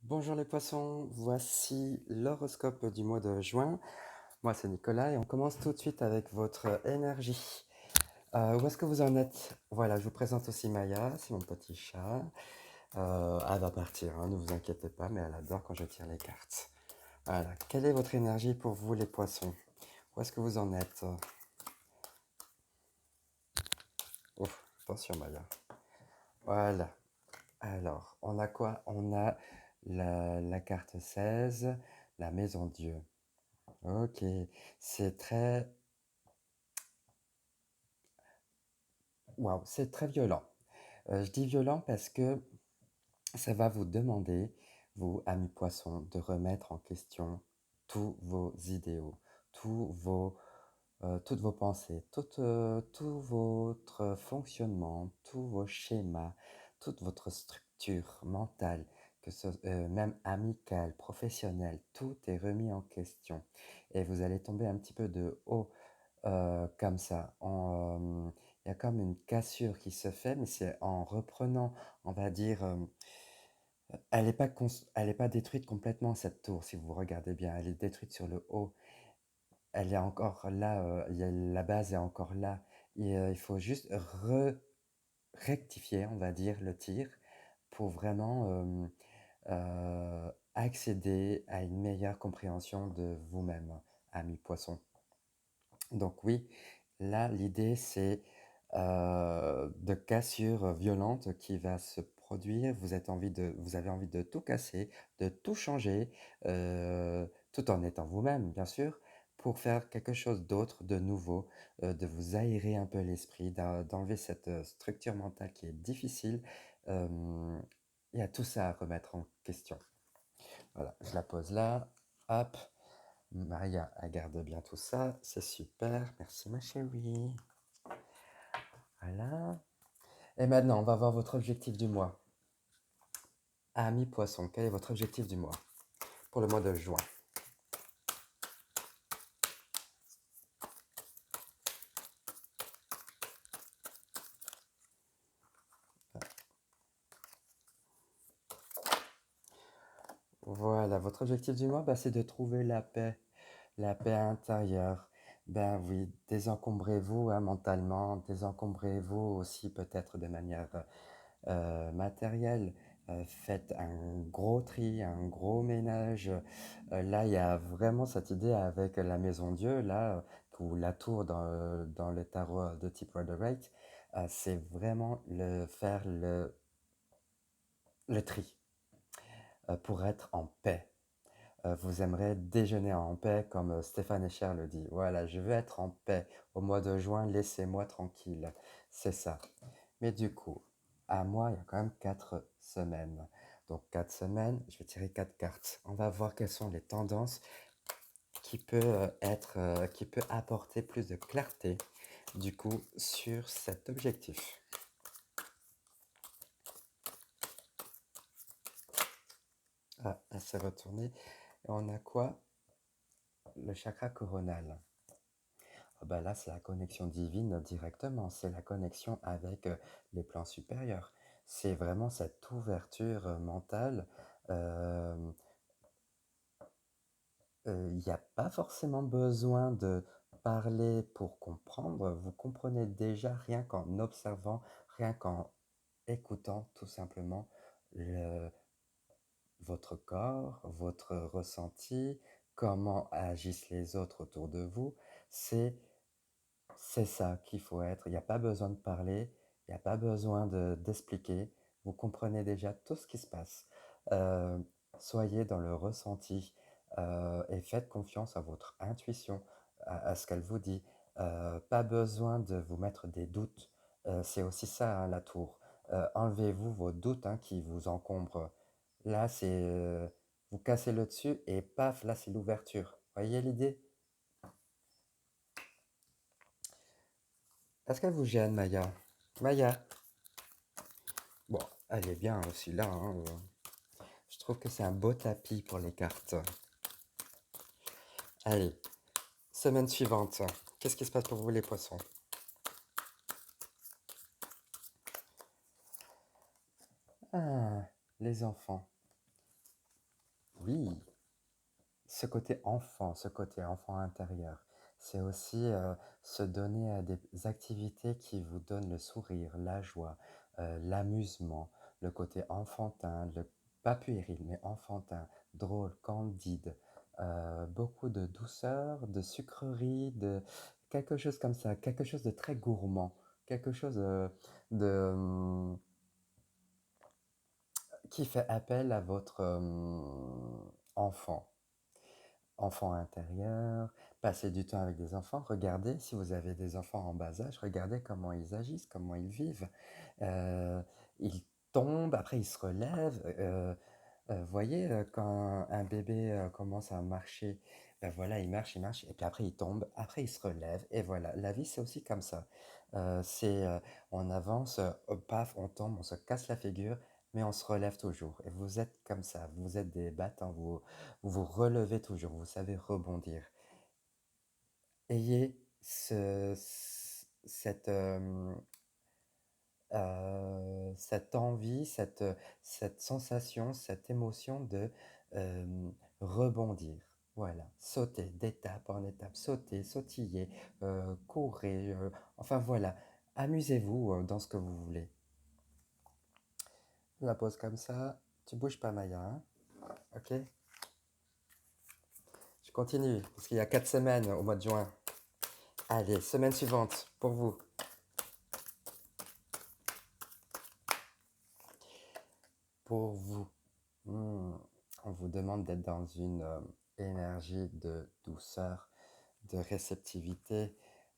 Bonjour les poissons, voici l'horoscope du mois de juin. Moi c'est Nicolas et on commence tout de suite avec votre énergie. Où est-ce que vous en êtes? Voilà, je vous présente aussi Maya, c'est mon petit chat. Elle va partir, hein, ne vous inquiétez pas, mais elle adore quand je tire les cartes. Voilà, quelle est votre énergie pour vous les poissons? Où est-ce que vous en êtes? Ouf, attention Maya. Voilà, alors on a quoi? On a la carte 16, la maison Dieu. Ok, c'est très... Waouh, c'est très violent. Je dis violent parce que ça va vous demander, vous, amis poissons, de remettre en question tous vos idéaux, toutes vos pensées, tout votre fonctionnement, tous vos schémas, toute votre structure mentale, même amicale, professionnelle, tout est remis en question. Et vous allez tomber un petit peu de haut comme ça. Il y a comme une cassure qui se fait, mais c'est en reprenant, on va dire, elle est pas détruite complètement, cette tour, si vous regardez bien. Elle est détruite sur le haut. Elle est encore là, la base est encore là. Et, il faut juste rectifier, on va dire, le tir pour vraiment accéder à une meilleure compréhension de vous-même, ami poisson. Donc oui, là, l'idée, c'est de cassure violente qui va se produire. Vous avez envie de tout casser, de tout changer, tout en étant vous-même, bien sûr, pour faire quelque chose d'autre, de nouveau, de vous aérer un peu l'esprit, d'enlever cette structure mentale qui est difficile. Euh, Il y a tout ça à remettre en question. Voilà, je la pose là. Hop. Maria, elle garde bien tout ça. C'est super. Merci, ma chérie. Voilà. Et maintenant, on va voir votre objectif du mois. Ami Poisson, quel est votre objectif du mois pour le mois de juin? Voilà, votre objectif du mois, bah, c'est de trouver la paix intérieure. Ben oui, désencombrez-vous hein, mentalement, désencombrez-vous aussi peut-être de manière matérielle. Faites un gros tri, un gros ménage. Là, il y a vraiment cette idée avec la Maison Dieu, là, ou la tour dans le tarot de type Rider-Waite. C'est vraiment faire le tri pour être en paix. Vous aimerez déjeuner en paix, comme Stéphane Echer le dit. Voilà, je veux être en paix. Au mois de juin, laissez-moi tranquille. C'est ça. Mais du coup, à moi, il y a quand même 4 semaines. Donc 4 semaines, je vais tirer 4 cartes. On va voir quelles sont les tendances qui peut apporter plus de clarté, du coup, sur cet objectif. Ah, elle s'est retournée. Et on a quoi? Le chakra coronal. Ah bah là, c'est la connexion divine directement. C'est la connexion avec les plans supérieurs. C'est vraiment cette ouverture mentale. Euh, Il n'y a pas forcément besoin de parler pour comprendre. Vous comprenez déjà rien qu'en observant, rien qu'en écoutant tout simplement le- votre corps, votre ressenti, comment agissent les autres autour de vous. C'est c'est ça qu'il faut être. Il n'y a pas besoin de parler, il n'y a pas besoin d'expliquer. Vous comprenez déjà tout ce qui se passe. Euh, Soyez dans le ressenti et faites confiance à votre intuition, à ce qu'elle vous dit. Pas besoin de vous mettre des doutes. C'est aussi ça, hein, la tour. Enlevez-vous vos doutes hein, qui vous encombrent. Là, vous cassez le dessus et paf, là, c'est l'ouverture. Voyez l'idée? Est-ce qu'elle vous gêne, Maya? Maya? Bon, elle est bien aussi là, hein. Je trouve que c'est un beau tapis pour les cartes. Allez, semaine suivante. Qu'est-ce qui se passe pour vous les poissons? Ah, les enfants. Oui, ce côté enfant intérieur, c'est aussi se donner à des activités qui vous donnent le sourire, la joie, l'amusement, le côté enfantin, pas puéril, mais enfantin, drôle, candide, beaucoup de douceur, de sucrerie, de quelque chose comme ça, quelque chose de très gourmand, quelque chose de, qui fait appel à votre enfant. Enfants intérieurs, passer du temps avec des enfants, regardez si vous avez des enfants en bas âge, regardez comment ils agissent, comment ils vivent. Euh, ils tombent, après ils se relèvent. Voyez, quand un bébé commence à marcher, ben voilà, il marche, et puis après il tombe, après il se relève, et voilà. La vie, c'est aussi comme ça. C'est, on avance, paf, on tombe, on se casse la figure, mais on se relève toujours. Et vous êtes comme ça, vous êtes des battants, vous vous relevez toujours, vous savez rebondir. Ayez cette envie, cette sensation, cette émotion de euh, rebondir. Voilà, sauter d'étape en étape, sauter, sautiller, courir, enfin voilà, amusez-vous dans ce que vous voulez. Je la pose comme ça, tu bouges pas Maya, hein? Ok? Je continue, parce qu'il y a 4 semaines au mois de juin. Allez, semaine suivante, pour vous. Pour vous. Hmm, on vous demande d'être dans une énergie de douceur, de réceptivité,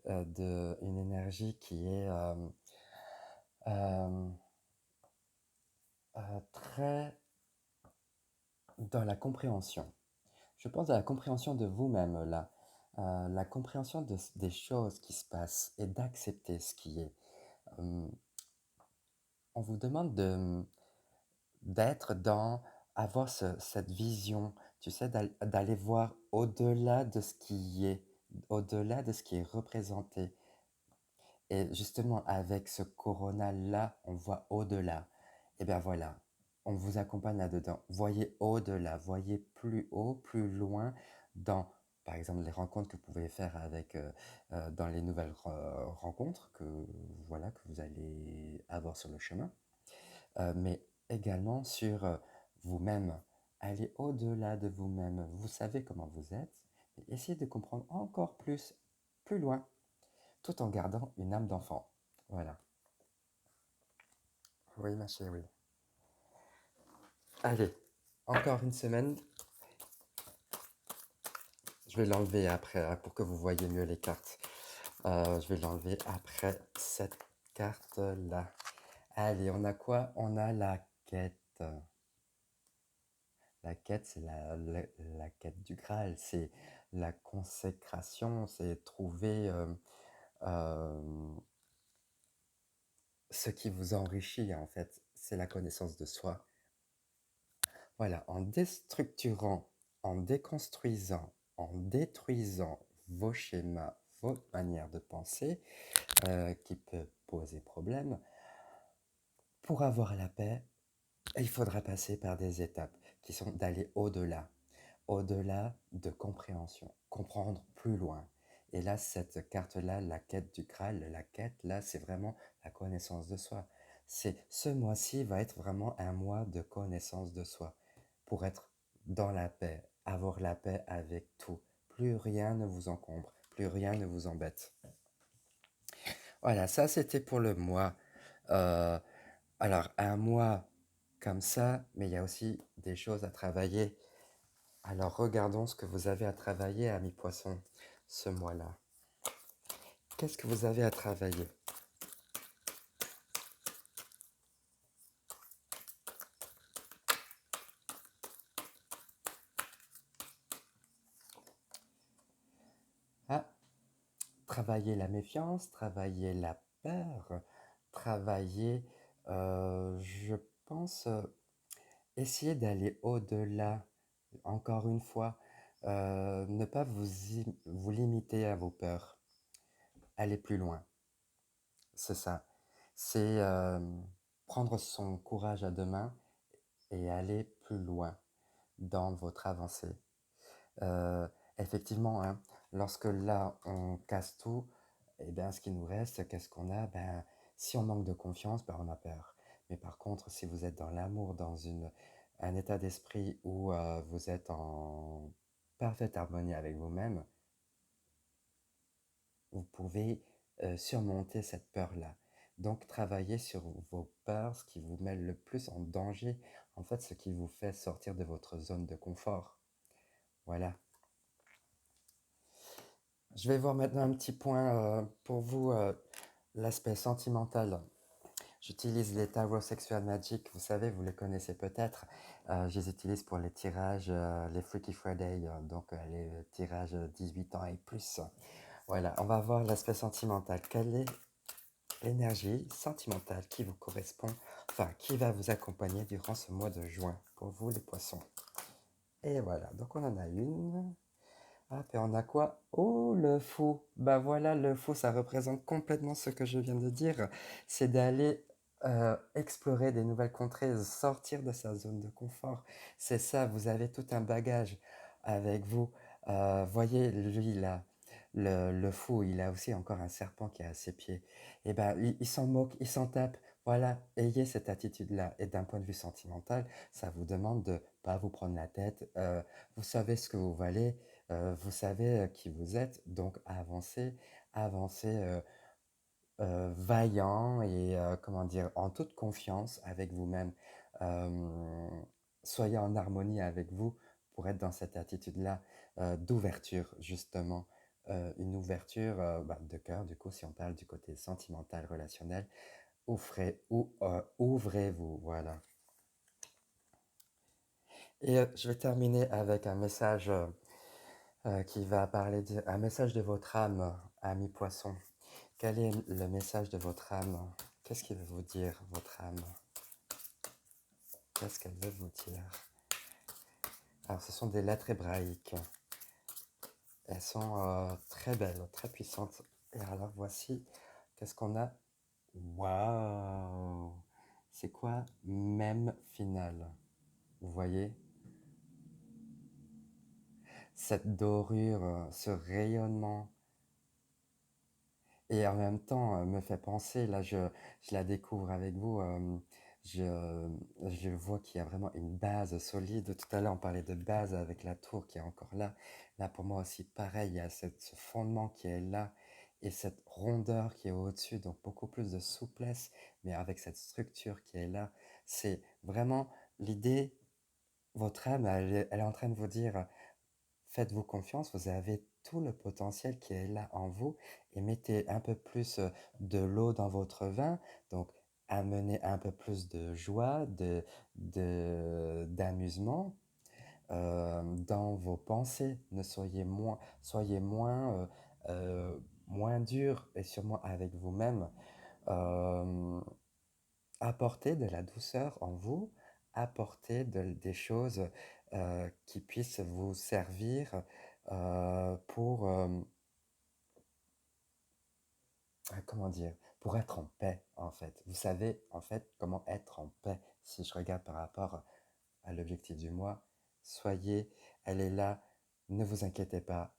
une énergie qui est euh, très dans la compréhension. Je pense à la compréhension de vous-même là, la compréhension des choses qui se passent et d'accepter ce qui est. Euh, on vous demande d'être dans, avoir cette vision, tu sais, d'aller voir au-delà de ce qui est, au-delà de ce qui est représenté. Et justement, avec ce corona-là, on voit au-delà. Et bien voilà, on vous accompagne là-dedans. Voyez au-delà, voyez plus haut, plus loin dans, par exemple, les rencontres que vous pouvez faire avec, dans les nouvelles rencontres voilà, que vous allez avoir sur le chemin, mais également sur vous-même. Allez au-delà de vous-même. Vous savez comment vous êtes, mais essayez de comprendre encore plus, plus loin, tout en gardant une âme d'enfant. Voilà. Oui, ma chérie. Allez, encore une semaine. Je vais l'enlever après pour que vous voyez mieux les cartes. Je vais l'enlever après cette carte-là. Allez, on a quoi? On a la quête. La quête, c'est la quête du Graal, c'est la consécration, c'est trouver euh, ce qui vous enrichit en fait, c'est la connaissance de soi. Voilà, en déstructurant, en déconstruisant, en détruisant vos schémas, votre manière de penser, qui peut poser problème, pour avoir la paix, il faudra passer par des étapes qui sont d'aller au-delà, au-delà de compréhension, comprendre plus loin. Et là, cette carte-là, la quête du Graal, la quête, là, c'est vraiment la connaissance de soi. C'est ce mois-ci va être vraiment un mois de connaissance de soi pour être dans la paix, avoir la paix avec tout. Plus rien ne vous encombre, plus rien ne vous embête. Voilà, ça c'était pour le mois. Euh, alors, un mois comme ça, mais il y a aussi des choses à travailler. Alors, regardons ce que vous avez à travailler, ami poisson, ce mois-là. Qu'est-ce que vous avez à travailler? Ah, travailler la méfiance, travailler la peur, travailler, je pense, essayer d'aller au-delà, encore une fois, ne pas vous limiter à vos peurs, aller plus loin, c'est ça. C'est prendre son courage à deux mains et aller plus loin. dans votre avancée. Heu, Effectivement, hein, lorsque là, on casse tout, et bien, ce qui nous reste, qu'est-ce qu'on a? Ben, si on manque de confiance, ben, on a peur. Mais par contre, si vous êtes dans l'amour, dans un état d'esprit où, vous êtes en parfaite harmonie avec vous-même, vous pouvez, surmonter cette peur-là. Donc travaillez sur vos peurs, ce qui vous met le plus en danger, en fait, ce qui vous fait sortir de votre zone de confort. Voilà. Je vais voir maintenant un petit point pour vous, l'aspect sentimental. J'utilise les tarots sexual magic, vous savez, vous les connaissez peut-être. Je les utilise pour les tirages, les Freaky Friday, donc les tirages 18 ans et plus. Voilà, on va voir l'aspect sentimental. Quelle est l'énergie sentimentale qui vous correspond, enfin, qui va vous accompagner durant ce mois de juin pour vous, les poissons? Et voilà, donc on en a une. Ah, et on a quoi? Oh, le fou! Bah voilà, le fou, ça représente complètement ce que je viens de dire. C'est d'aller explorer des nouvelles contrées, sortir de sa zone de confort. C'est ça, vous avez tout un bagage avec vous. Voyez, lui, là, le fou, il a aussi encore un serpent qui est à ses pieds. Et ben, il s'en moque, il s'en tape. Voilà, ayez cette attitude-là. Et d'un point de vue sentimental, ça vous demande de pas vous prendre la tête. Vous savez ce que vous valez. Vous savez qui vous êtes, donc avancez, avancez vaillant et comment dire, en toute confiance avec vous-même. Euh, Soyez en harmonie avec vous pour être dans cette attitude-là d'ouverture, justement. Une ouverture bah, de cœur, du coup, si on parle du côté sentimental, relationnel, ouvrez-vous, voilà. Et je vais terminer avec un message qui va parler un message de votre âme, ami poisson. Quel est le message de votre âme? Qu'est-ce qu'il veut vous dire, votre âme? Qu'est-ce qu'elle veut vous dire? Alors, ce sont des lettres hébraïques. Elles sont très belles, très puissantes. Et alors, voici, qu'est-ce qu'on a? Waouh! C'est quoi même final? Vous voyez? Cette dorure, ce rayonnement. Et en même temps, me fait penser, là je la découvre avec vous, je, je vois qu'il y a vraiment une base solide. Tout à l'heure, on parlait de base avec la tour qui est encore là. Là, pour moi aussi, pareil, il y a ce fondement qui est là et cette rondeur qui est au-dessus, donc beaucoup plus de souplesse, mais avec cette structure qui est là. C'est vraiment l'idée, votre âme, elle est en train de vous dire, faites-vous confiance, vous avez tout le potentiel qui est là en vous et mettez un peu plus de l'eau dans votre vin, donc amenez un peu plus de joie, d'amusement dans vos pensées. Ne soyez moins dur et sûrement avec vous-même. Euh, Apportez de la douceur en vous, apportez des choses qui puissent vous servir pour, comment dire, pour être en paix, en fait. Vous savez, en fait, comment être en paix. Si je regarde par rapport à l'objectif du mois, soyez, elle est là, ne vous inquiétez pas,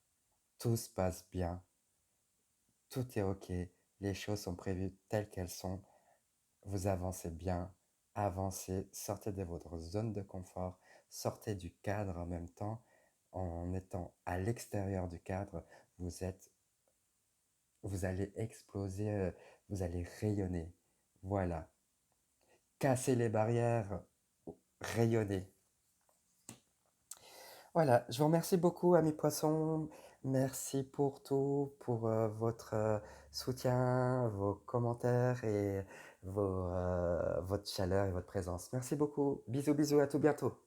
tout se passe bien, tout est OK, les choses sont prévues telles qu'elles sont. Vous avancez bien, avancez, sortez de votre zone de confort, sortez du cadre en même temps. En étant à l'extérieur du cadre, vous êtes, vous allez exploser, vous allez rayonner. Voilà. Cassez les barrières, rayonnez. Voilà, je vous remercie beaucoup, amis poissons. Merci pour tout, pour votre soutien, vos commentaires et votre chaleur et votre présence. Merci beaucoup. Bisous, bisous, à tout bientôt.